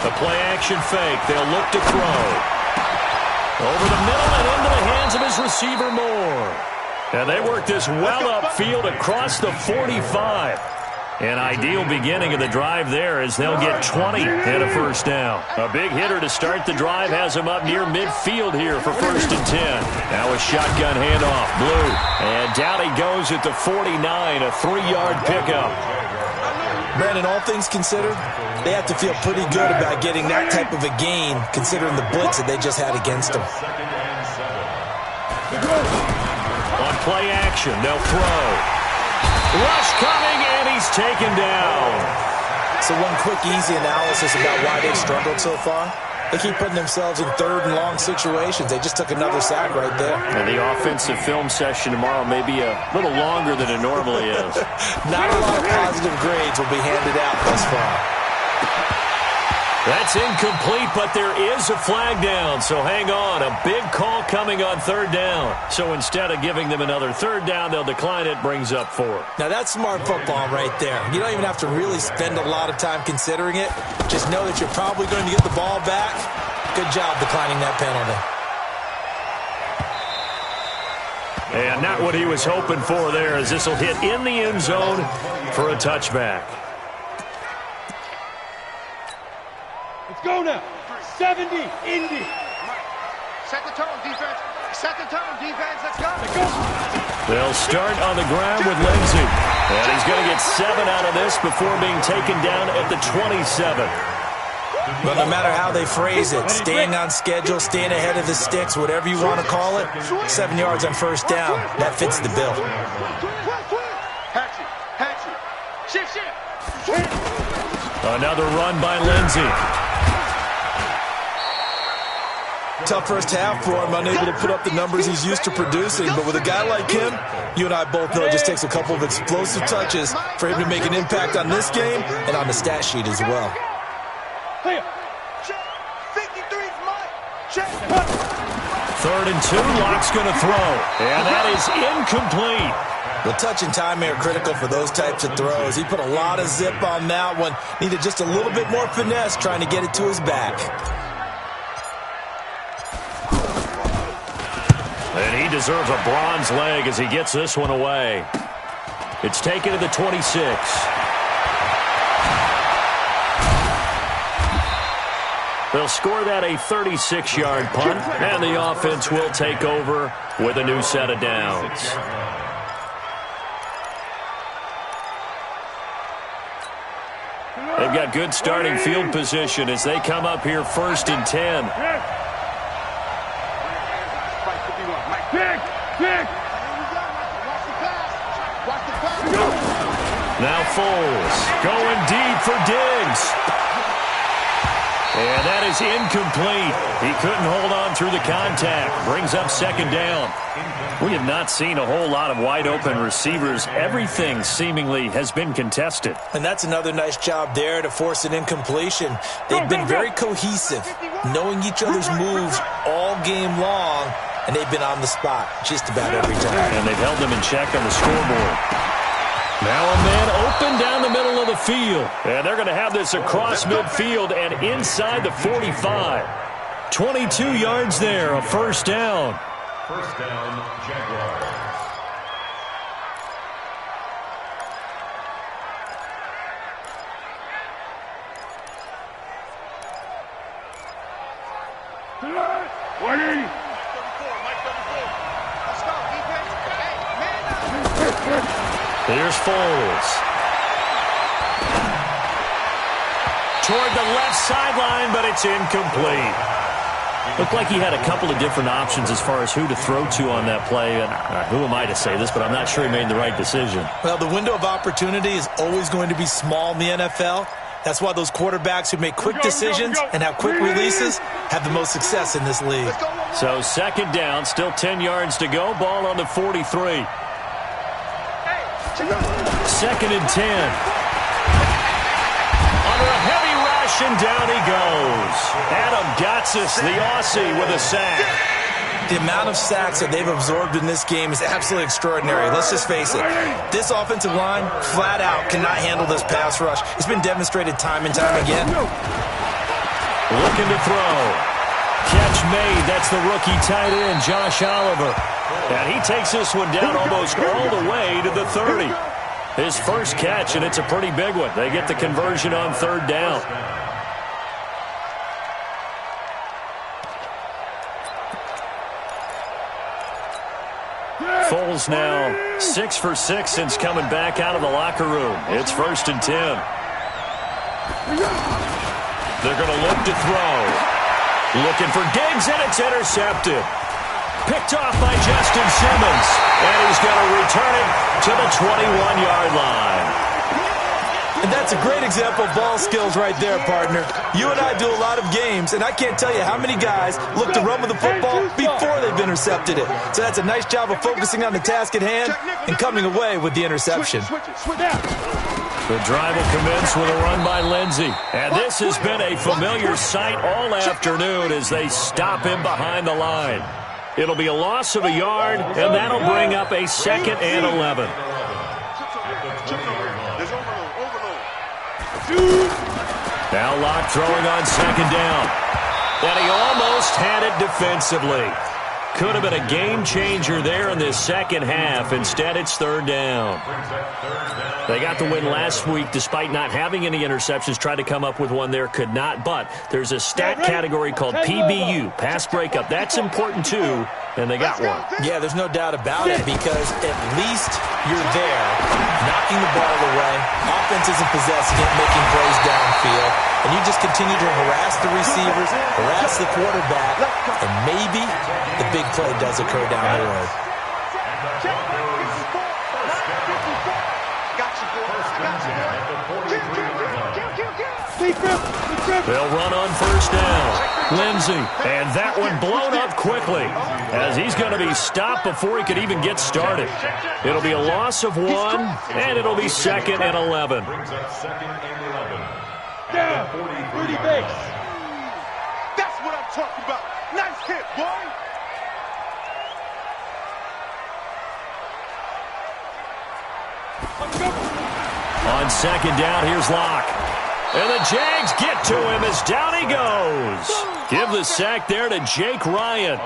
The play-action fake. They'll look to throw. Over the middle and into the hands of his receiver, Moore. And they work this well upfield across the 45. An ideal beginning of the drive there as they'll get 20 and a first down. A big hitter to start the drive has him up near midfield here for 1st and 10. Now a shotgun handoff, Blue. And down he goes at the 49, a 3-yard pickup. Brandon, all things considered, they have to feel pretty good about getting that type of a gain considering the blitz that they just had against them. On play action, they'll throw. Rush coming, and he's taken down. So one quick, easy analysis about why they've struggled so far. They keep putting themselves in 3rd and long situations. They just took another sack right there. And the offensive film session tomorrow may be a little longer than it normally is. Not a lot of positive grades will be handed out thus far. That's incomplete, but there is a flag down, so hang on. A big call coming on 3rd down. So instead of giving them another 3rd down, they'll decline it, brings up 4. Now that's smart football right there. You don't even have to really spend a lot of time considering it. Just know that you're probably going to get the ball back. Good job declining that penalty. And not what he was hoping for there, as this will hit in the end zone for a touchback. Go now. 70, Indy. Set the tone, defense. Set the tone, defense. Let's go. They'll start on the ground with Lindsey. And he's going to get 7 out of this before being taken down at the 27. But no matter how they phrase it, staying on schedule, staying ahead of the sticks, whatever you want to call it, 7 yards on 1st down, that fits the bill. Shift. Another run by Lindsey. Tough first half for him, unable to put up the numbers he's used to producing. But with a guy like him, you and I both know it just takes a couple of explosive touches for him to make an impact on this game and on the stat sheet as well. 3rd and 2, Locke's going to throw. And that is incomplete. The touch and time are critical for those types of throws. He put a lot of zip on that one. Needed just a little bit more finesse trying to get it to his back. And he deserves a bronze leg as he gets this one away. It's taken to the 26. They'll score that a 36-yard punt, and the offense will take over with a new set of downs. They've got good starting field position as they come up here 1st and 10. Now Foles going deep for Diggs. And that is incomplete. He couldn't hold on through the contact. Brings up 2nd down. We have not seen a whole lot of wide-open receivers. Everything seemingly has been contested. And that's another nice job there to force an incompletion. They've been very cohesive, knowing each other's moves all game long, and they've been on the spot just about every time. And they've held them in check on the scoreboard. Now a man open down the middle of the field. And they're going to have this across midfield and inside the 45. 22 yards there, a 1st down. 1st down, Jaguars. Here's Foles. Toward the left sideline, but it's incomplete. Looked like he had a couple of different options as far as who to throw to on that play. And who am I to say this, but I'm not sure he made the right decision. Well, the window of opportunity is always going to be small in the NFL. That's why those quarterbacks who make quick decisions and have quick releases have the most success in this league. So 2nd down, still 10 yards to go. Ball on the 43. 2nd and 10. Under a heavy rush, and down he goes. Adam Gotsis, the Aussie, with a sack. The amount of sacks that they've absorbed in this game is absolutely extraordinary. Let's just face it. This offensive line, flat out, cannot handle this pass rush. It's been demonstrated time and time again. Looking to throw. Catch made. That's the rookie tight end, Josh Oliver. And he takes this one down almost all the way to the 30. His first catch, and it's a pretty big one. They get the conversion on third down. Foles now 6 for 6 since coming back out of the locker room. It's 1st and 10. They're going to look to throw. Looking for Diggs, and it's intercepted. Picked off by Justin Simmons. And he's going to return it to the 21-yard line. And that's a great example of ball skills right there, partner. You and I do a lot of games, and I can't tell you how many guys look to run with the football before they've intercepted it. So that's a nice job of focusing on the task at hand and coming away with the interception. The drive will commence with a run by Lindsey. And this has been a familiar sight all afternoon as they stop him behind the line. It'll be a loss of a yard, and that'll bring up a 2nd and 11. Now Locke throwing on 2nd down. And he almost had it defensively. Could have been a game changer there in this second half. Instead, it's 3rd down. They got the win last week despite not having any interceptions. Tried to come up with one there, could not. But there's a stat category called PBU, pass breakup. That's important too, and they got one. Yeah, there's no doubt about it because at least you're there, knocking the ball away. Offense isn't possessing it, making plays downfield. And you just continue to harass the receivers, harass the quarterback, and maybe the big play does occur down the road. They'll run on 1st down. Lindsey, and that one blown up quickly as he's going to be stopped before he could even get started. It'll be a loss of 1, and it'll be 2nd and 11. Down, Rudy Bates. That's what I'm talking about. Nice hit, boy. On 2nd down, here's Locke. And the Jags get to him as down he goes. Give the sack there to Jake Ryan.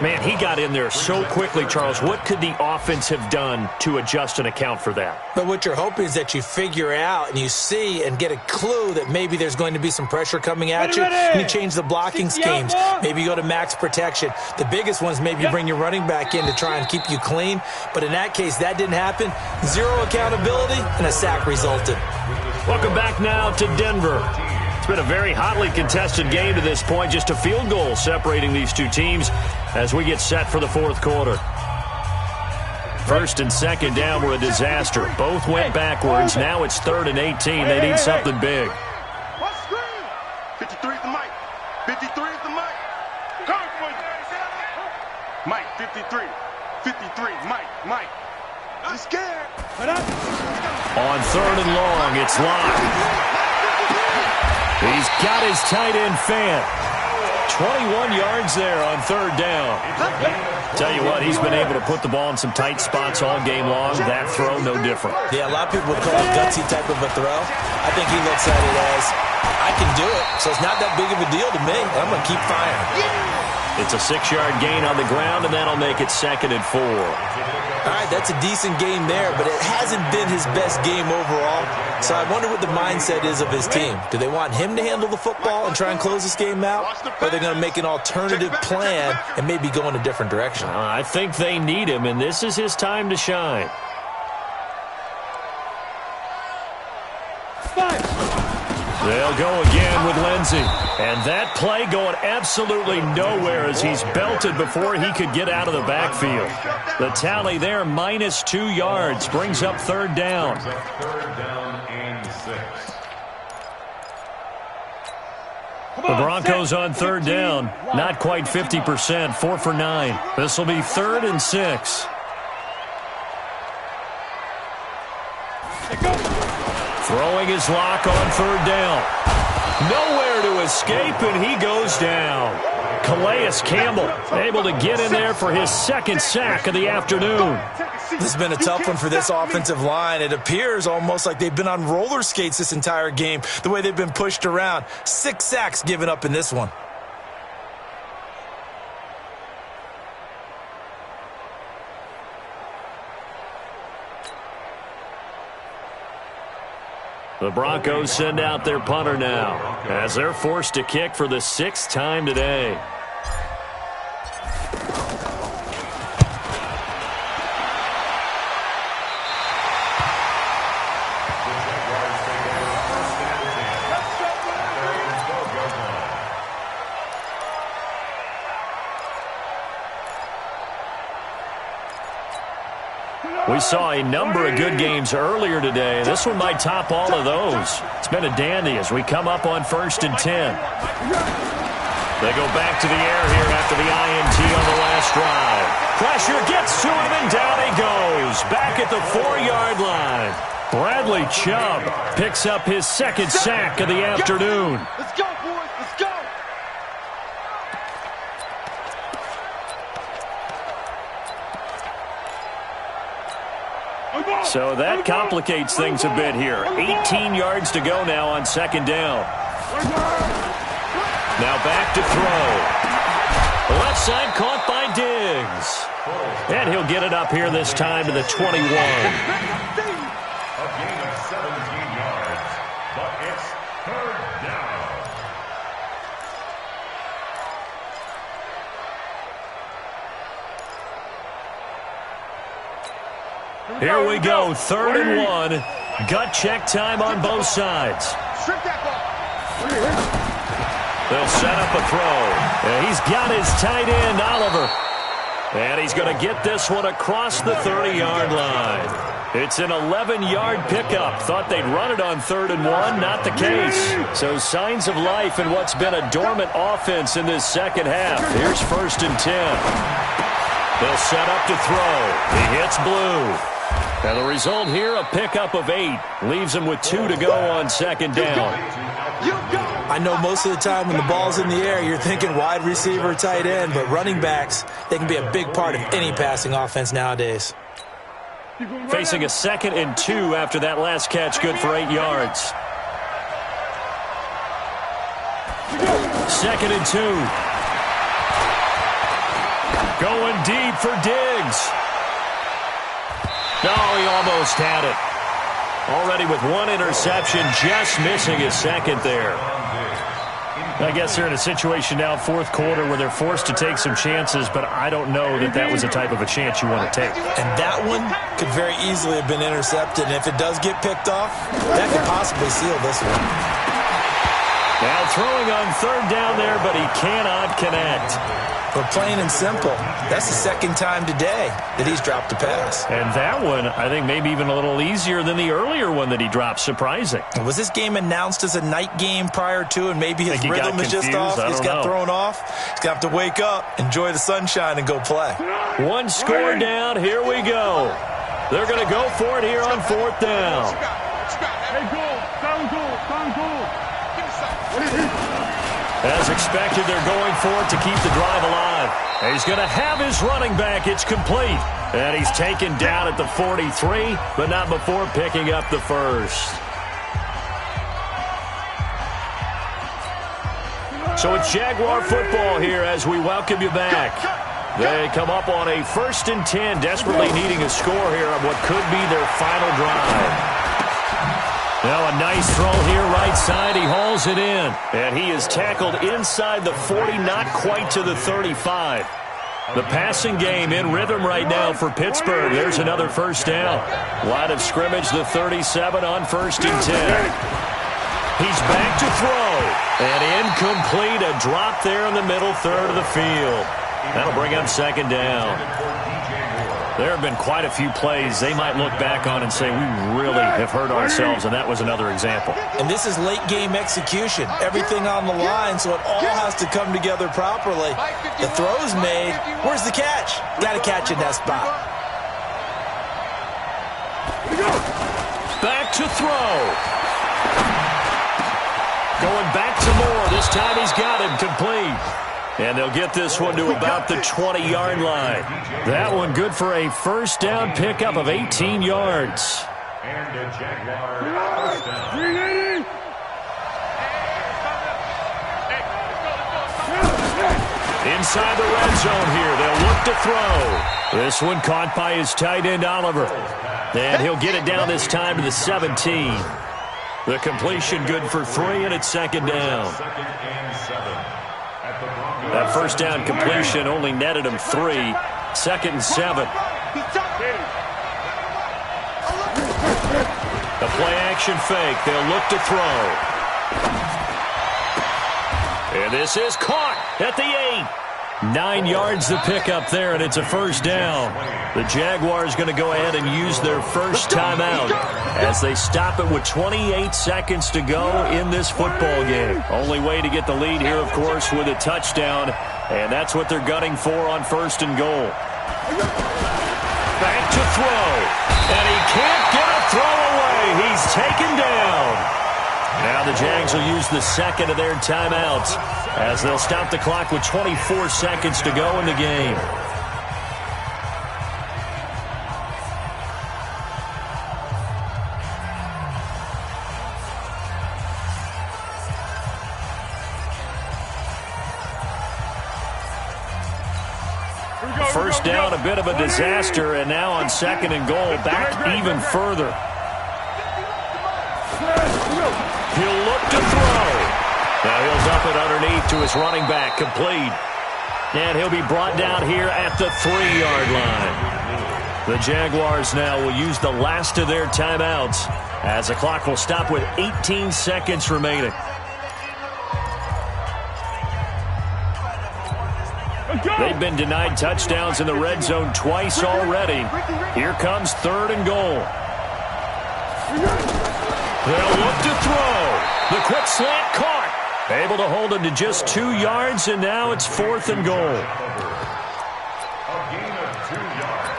Man, he got in there so quickly, Charles. What could the offense have done to adjust and account for that? But what you're hoping is that you figure out and you see and get a clue that maybe there's going to be some pressure coming at you. And you change the blocking schemes. Maybe you go to max protection. The biggest one is maybe you bring your running back in to try and keep you clean. But in that case, that didn't happen. 0 accountability, and a sack resulted. Welcome back now to Denver. It's been a very hotly contested game to this point. Just a field goal separating these two teams as we get set for the 4th quarter. 1st and 2nd down were a disaster. Both went backwards. Now it's 3rd and 18. They need something big. 53 is the mic. 53 is the mic. Mike, 53. 53, Mike. I'm scared. On 3rd and long, it's Locke. He's got his tight end fan. 21 yards there on 3rd down. Tell you what, he's been able to put the ball in some tight spots all game long. That throw, no different. Yeah, a lot of people would call it a gutsy type of a throw. I think he looks at it as, I can do it, so it's not that big of a deal to me. I'm going to keep firing. It's a 6-yard gain on the ground, and that'll make it 2nd and 4. All right, that's a decent game there, but it hasn't been his best game overall. So I wonder what the mindset is of his team. Do they want him to handle the football and try and close this game out? Or are they going to make an alternative plan and maybe go in a different direction? I think they need him, and this is his time to shine. 5. They'll go again with Lindsey. And that play going absolutely nowhere as he's belted before he could get out of the backfield. The tally there, -2 yards, brings up 3rd down. 3rd down and 6. The Broncos on 3rd down, not quite 50%, 4 for 9. This will be 3rd and 6. Throwing his Locke on 3rd down. Nowhere to escape, and he goes down. Calais Campbell able to get in there for his second sack of the afternoon. This has been a tough one for this offensive line. It appears almost like they've been on roller skates this entire game, the way they've been pushed around. 6 sacks given up in this one. The Broncos send out their punter now as they're forced to kick for the 6th time today. We saw a number of good games earlier today. This one might top all of those. It's been a dandy as we come up on 1st and 10. They go back to the air here after the INT on the last drive. Pressure gets to him, and down he goes. Back at the 4-yard line. Bradley Chubb picks up his 2nd sack of the afternoon. Let's go, boys. Let's go. So that complicates things a bit here. 18 yards to go now on 2nd down. Now back to throw. Left side caught by Diggs. And he'll get it up here this time to the 21. A gain of 17 yards, but it's 3rd down. Here we go, 3rd and 1. Gut check time on both sides. Strip that ball. They'll set up a throw. And he's got his tight end, Oliver. And he's going to get this one across the 30-yard line. It's an 11-yard pickup. Thought they'd run it on 3rd and 1. Not the case. So signs of life in what's been a dormant offense in this second half. Here's 1st and 10. They'll set up to throw. He hits Blue. And the result here, a pickup of 8. Leaves him with 2 to go on 2nd down. I know most of the time when the ball's in the air, you're thinking wide receiver, tight end, but running backs, they can be a big part of any passing offense nowadays. Facing a 2nd and 2 after that last catch, good for 8 yards. 2nd and 2. Going deep for Diggs. No, he almost had it. Already with 1 interception, just missing his 2nd there. I guess they're in a situation now, 4th quarter, where they're forced to take some chances, but I don't know that that was the type of a chance you want to take. And that one could very easily have been intercepted, and if it does get picked off, that could possibly seal this one. Now throwing on 3rd down there, but he cannot connect. But plain and simple, that's the 2nd time today that he's dropped a pass. And that one, I think, maybe even a little easier than the earlier one that he dropped. Surprising. Was this game announced as a night game prior to, and maybe his rhythm is just off? He's got thrown off. He's got to wake up, enjoy the sunshine, and go play. 1 score down. Here we go. They're going to go for it here on 4th down. As expected, they're going for it to keep the drive alive. He's going to have his running back. It's complete. And he's taken down at the 43, but not before picking up the 1st. So it's Jaguar football here as we welcome you back. They come up on a 1st and 10, desperately needing a score here on what could be their final drive. Now a nice throw here right side. He hauls it in. And he is tackled inside the 40, not quite to the 35. The passing game in rhythm right now for Pittsburgh. There's another 1st down. Line of scrimmage, the 37 on 1st and 10. He's back to throw. And incomplete. A drop there in the middle 3rd of the field. That'll bring up 2nd down. There have been quite a few plays they might look back on and say, we really have hurt ourselves, and that was another example. And this is late-game execution. Everything on the line, so it all has to come together properly. The throw's made. Where's the catch? Got to catch in that spot. Back to throw. Going back to Moore. This time he's got him complete. And they'll get this one to about the 20-yard line. That one good for a first down pickup of 18 yards. And the Jaguar first down. Inside the red zone here, they'll look to throw. This one caught by his tight end, Oliver. And he'll get it down this time to the 17. The completion good for 3, and it's second down. That first down completion only netted him 3. Second and 7. A play-action fake. They'll look to throw. And this is caught at the 8. 9 yards to pick up there, and it's a first down. The Jaguars going to go ahead and use their first timeout as they stop it with 28 seconds to go in this football game. Only way to get the lead here, of course, with a touchdown, and that's what they're gunning for on first and goal. Back to throw, and he can't get a throw away. He's taken down. Now the Jags will use the second of their timeouts as they'll stop the clock with 24 seconds to go in the game. First down, a bit of a disaster, and now on second and goal, back even further. He'll look to throw. Now he'll dump it underneath to his running back, complete. And he'll be brought down here at the 3-yard line. The Jaguars now will use the last of their timeouts as the clock will stop with 18 seconds remaining. They've been denied touchdowns in the red zone twice already. Here comes third and goal. They'll look to throw. The quick slant caught. Able to hold him to just 2 yards, and now it's fourth and goal. A gain of 2 yards.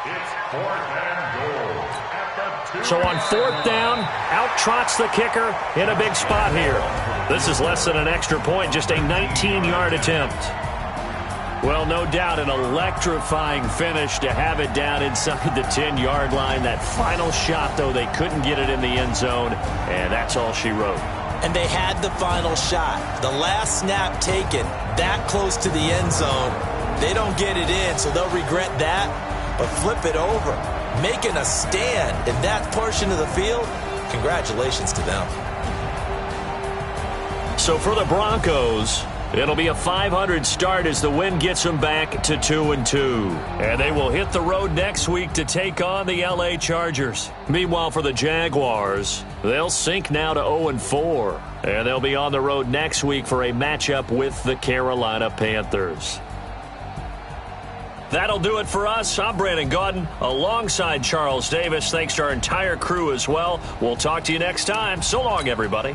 It's fourth and goal at the 2. So on fourth down, out trots the kicker in a big spot here. This is less than an extra point, just a 19-yard attempt. Well, no doubt an electrifying finish to have it down inside the 10-yard line. That final shot, though, they couldn't get it in the end zone, and that's all she wrote. And they had the final shot. The last snap taken that close to the end zone. They don't get it in, so they'll regret that. But flip it over, making a stand in that portion of the field, congratulations to them. So for the Broncos, it'll be a .500 start as the win gets them back to 2-2. And they will hit the road next week to take on the LA Chargers. Meanwhile, for the Jaguars, they'll sink now to 0-4. And they'll be on the road next week for a matchup with the Carolina Panthers. That'll do it for us. I'm Brandon Gaudin alongside Charles Davis. Thanks to our entire crew as well. We'll talk to you next time. So long, everybody.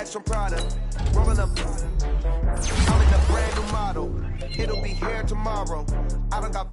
From Prada, rolling up, I'm in a brand new model. It'll be here tomorrow. I don't got